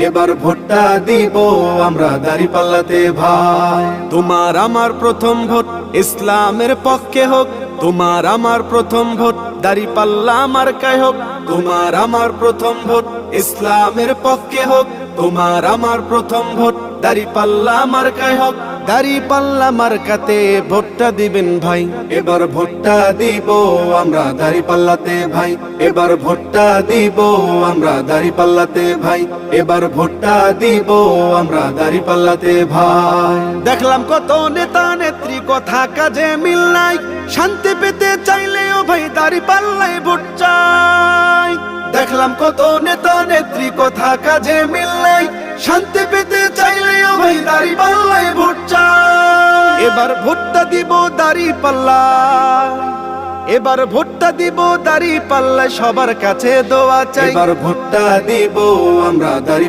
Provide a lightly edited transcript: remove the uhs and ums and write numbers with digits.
এবার ভোটটা দিব আমরা দাঁড়িপাল্লাতে ভাই। তোমার আমার প্রথম ভোট ইসলামের পক্ষে হোক, তোমার আমার প্রথম ভোট দাঁড়িপাল্লা মার্কায় হোক। তোমার আমার প্রথম ভোট ইসলামের পক্ষে হোক, তোমার আমার প্রথম ভোট দাঁড়িপাল্লা মার্কায় হোক। দাঁড়িপাল্লা মার্কাতে ভোটটা দিবেন ভাই, এবার ভোটটা দিব আমরা দাঁড়িপাল্লাতে ভাই। এবার ভোটটা দিব আমরা দাঁড়িপাল্লাতে ভাই, এবার ভোটটা দিব আমরা দাঁড়িপাল্লাতে ভাই। দেখলাম কত নেতা নেত্রী কথা কাজে মিল নাই, শান্তি পেতে চাইলেও ভাই দাঁড়িপাল্লায় ভোট চাই। দেখলাম কত নেতা নেত্রী কথা কাজে মিল নাই, শান্তি পেতে চাইলেও ভাই দাঁড়িপাল্লায় ভোট চাই। এবার ভোটটা দিব দাঁড়িপাল্লায়, এবার ভোটটা দিব দাঁড়িপাল্লায়, সবার কাছে দোয়া চাই। এবার ভোটটা দিব আমরা দাঁড়ি